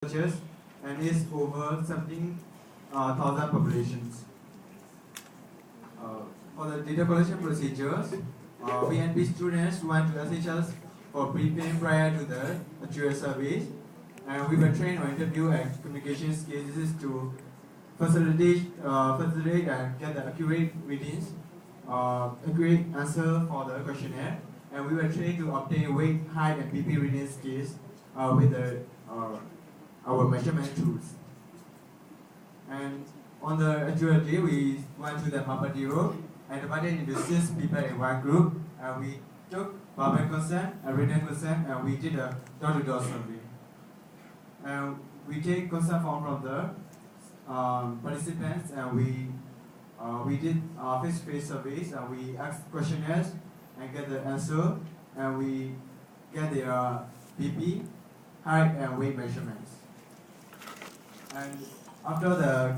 researchers and is over 17,000 populations. For the data collection procedures, VNP students went to SHS for briefing prior to the actual surveys, and we were trained on interview and communication skills to facilitate and get the accurate readings, accurate answer for the questionnaire, and we were trained to obtain weight, height, and BP reading skills with our measurement tools. And on the actual day, we went to the Mapati Road and divided into 6 people in one group, and we took verbal consent and written consent, and we did a door-to-door survey. And we take consent form from the participants, and we did face-to-face surveys, and we asked questionnaires and get the answer, and we get their BP, height, and weight measurements. And after the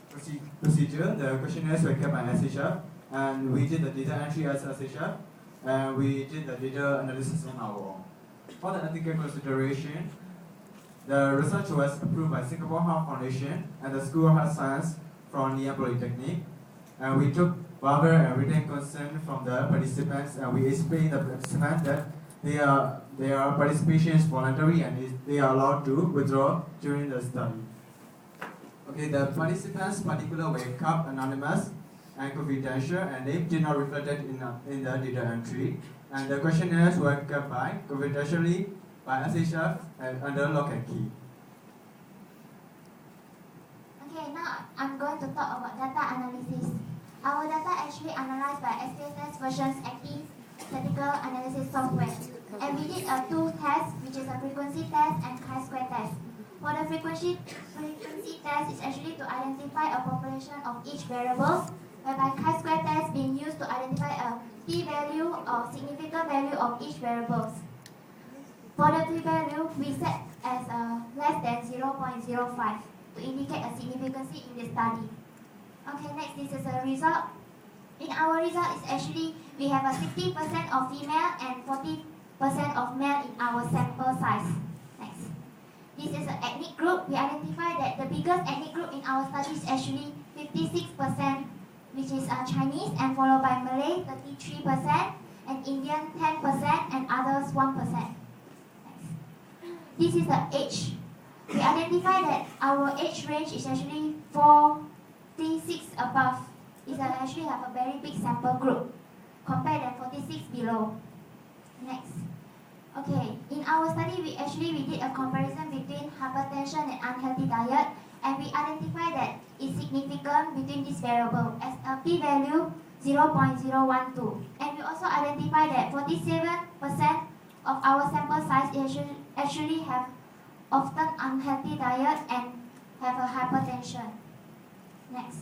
procedure, the questionnaires were kept by SHF, and we did the data entry as SHF, and we did the data analysis on our own. For the ethical consideration, the research was approved by Singapore Health Foundation and the School of Health Science from Ngee Ann Polytechnic, and we took verbal and written consent from the participants, and we explained the participants that their participation is voluntary and they are allowed to withdraw during the study. Okay, the participants' particular were kept anonymous and confidential, and they did not reflected in the data entry. And the questionnaires were kept by confidentially by SHF and under lock and key. Okay, now I'm going to talk about data analysis. Our data actually analyzed by SPSS versions active statistical analysis software. And we did a 2 tests, which is a frequency test and chi-square test. For the frequency test is actually to identify a population of each variable, whereby chi-square test being used to identify a p-value or significant value of each variable. For the p-value, we set as less than 0.05 to indicate a significance in the study. Okay, next, this is a result. In our result, is actually we have a 60% of female and 40% of male in our sample size. Next. This is an ethnic group. We identify that the biggest ethnic group in our study is actually 56%, which is Chinese, and followed by Malay, 33%, and Indian, 10%, and others, 1%. Next. This is the age. We identify that our age range is actually 46 above. It actually have a very big sample group compared to 46 below. Next. Okay, in our study, we did a comparison between hypertension and unhealthy diet, and we identified that it's significant between this variable as a p-value 0.012. And we also identified that 47% of our sample size actually have often unhealthy diet and have a hypertension. Next.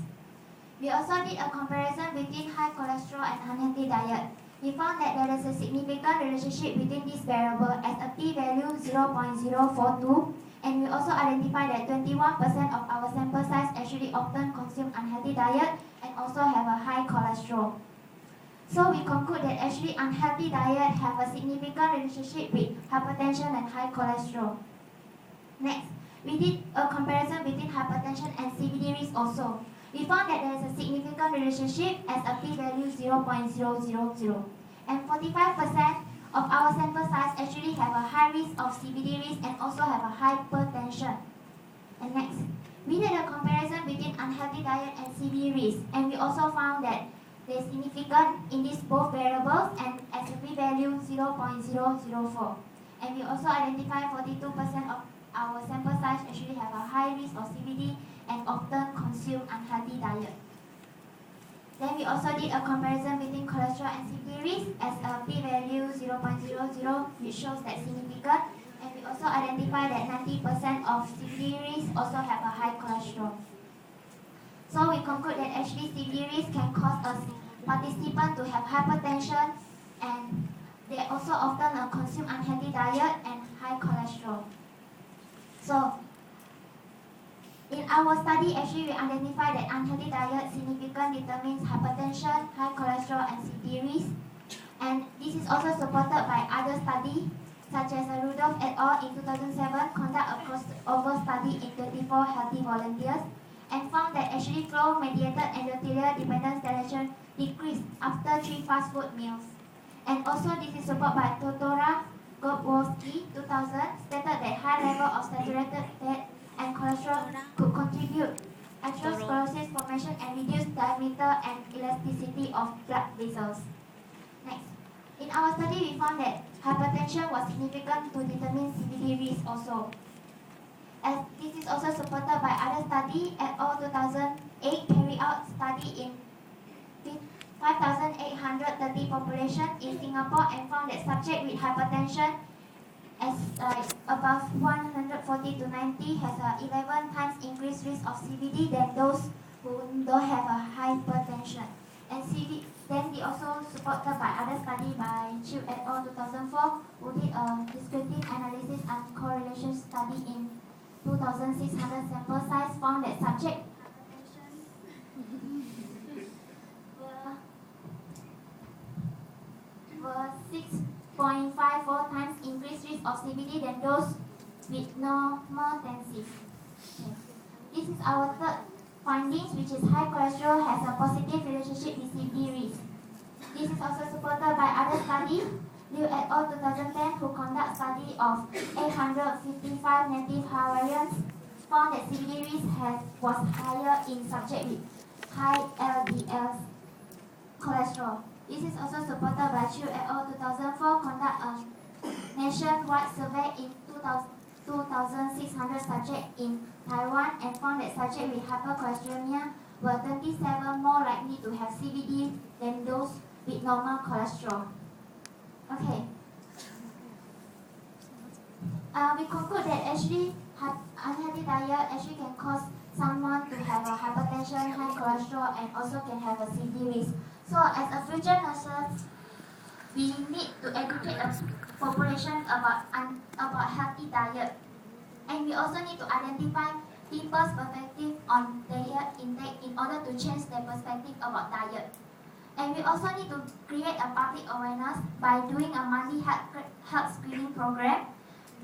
We also did a comparison between high cholesterol and unhealthy diet. We found that there is a significant relationship between this variable as a p-value 0.042, and we also identified that 21% of our sample size actually often consume unhealthy diet and also have a high cholesterol. So we conclude that actually unhealthy diet have a significant relationship with hypertension and high cholesterol. Next, we did a comparison between hypertension and CVD risk also. We found that there is a significant relationship as a p-value 0.000, and 45% of our sample size actually have a high risk of CVD risk and also have a hypertension. And next, we did a comparison between unhealthy diet and CVD risk, and we also found that they are significant in these both variables and as a p-value 0.004. And we also identified 42% of our sample size actually have a high risk of CVD and often consume unhealthy diet. Then we also did a comparison between cholesterol and CVD risk as a p-value 0.00, which shows that significant, and we also identified that 90% of CVD risk also have a high cholesterol. So we conclude that actually CVD risk can cause a participant to have hypertension, and they also often consume unhealthy diet and high cholesterol. So in our study, actually, we identified that unhealthy diet significantly determines hypertension, high cholesterol, and CVD risk. And this is also supported by other studies, such as Rudolph et al. In 2007 conduct a crossover study in 24 healthy volunteers and found that actually flow-mediated endothelial dependent stimulation decreased after 3 fast food meals. And also this is supported by Totora Gobowski 2000 stated that high level of saturated fat and cholesterol could contribute atherosclerosis formation and reduce diameter and elasticity of blood vessels. Next. In our study, we found that hypertension was significant to determine CVD risk also. As this is also supported by other study at all 2008 carried out study in 5,830 population in Singapore and found that subject with hypertension as above 140 to 90 has a 11 times increased risk of CVD than those who don't have a hypertension. And then we also supported by other study by Chiu et al. 2004 who did a descriptive analysis and correlation study in 2,600 sample size found that subject were 6.54 times increased risk of CVD than those with normal tensive. Okay. This is our third findings, which is high cholesterol has a positive relationship with CVD risk. This is also supported by other study. Liu et al. 2010 who conduct study of 855 native Hawaiians found that CVD risk was higher in subject with high LDL cholesterol. This is also supported by Chiu et al. 2004 conduct a nationwide survey in 2,600 subjects in Taiwan and found that subjects with hypercholesterolemia were 27 more likely to have CVD than those with normal cholesterol. Okay. We conclude that actually unhealthy diet actually can cause someone to have a hypertension, high cholesterol, and also can have a CVD risk. So as a future nurses, we need to educate the population about healthy diet. And we also need to identify people's perspective on diet intake in order to change their perspective about diet. And we also need to create a public awareness by doing a monthly health screening program,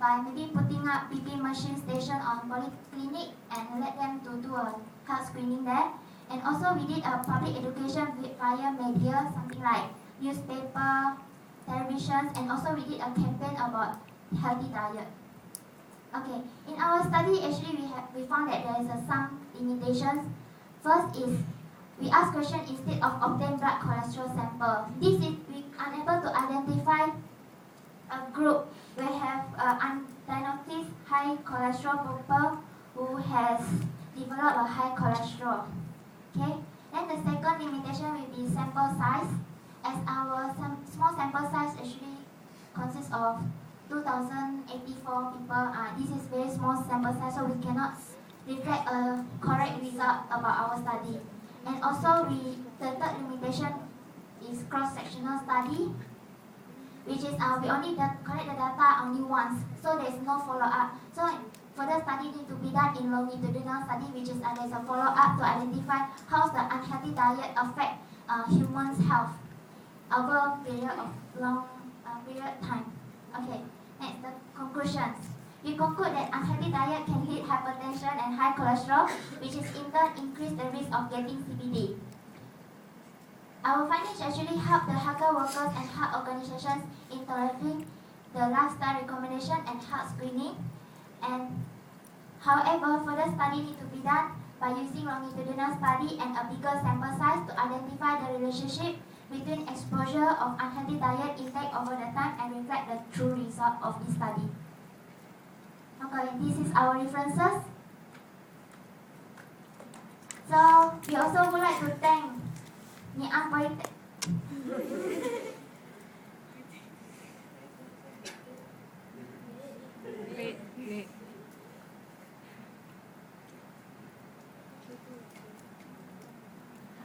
by maybe putting up PP machine station on polyclinic and let them to do a health screening there. And also we did a public education via media, something like newspaper, television, and also we did a campaign about healthy diet. Okay, in our study actually we found that there is some limitations. First is we ask question instead of obtain blood cholesterol sample. This is we unable to identify a group where have undiagnosed high cholesterol people who has developed a high cholesterol. Okay. Then the second limitation will be sample size, as our small sample size actually consists of 2,084 people. This is very small sample size, so we cannot reflect a correct result about our study. And also the third limitation is cross-sectional study, which is we only collect the data only once, so there is no follow-up. So further study need to be done in longitudinal study, which is there's a follow-up to identify how the unhealthy diet affect humans' health over a period of long period time. Okay, next the conclusions. We conclude that unhealthy diet can lead hypertension and high cholesterol, which is in turn increase the risk of getting CVD. Our findings actually help the healthcare workers and health organizations in tolerating the lifestyle recommendation and health screening. And however, further study need to be done by using longitudinal study and a bigger sample size to identify the relationship between exposure of unhealthy diet intake over the time and reflect the true result of this study. Okay, this is our references. So we also would like to thank NR FYP. Wait.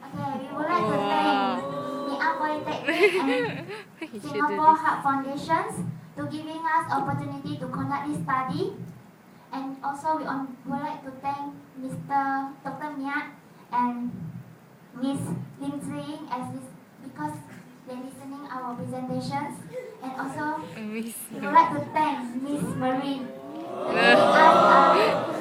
Okay, we would like to thank NR FYP and Singapore Heart Foundations to giving us opportunity to conduct this study. And also we would like to thank Dr. Miat and Ms. Lim Zing because they listening our presentations. And also, Miss. we would like to thank Miss Marine to giving us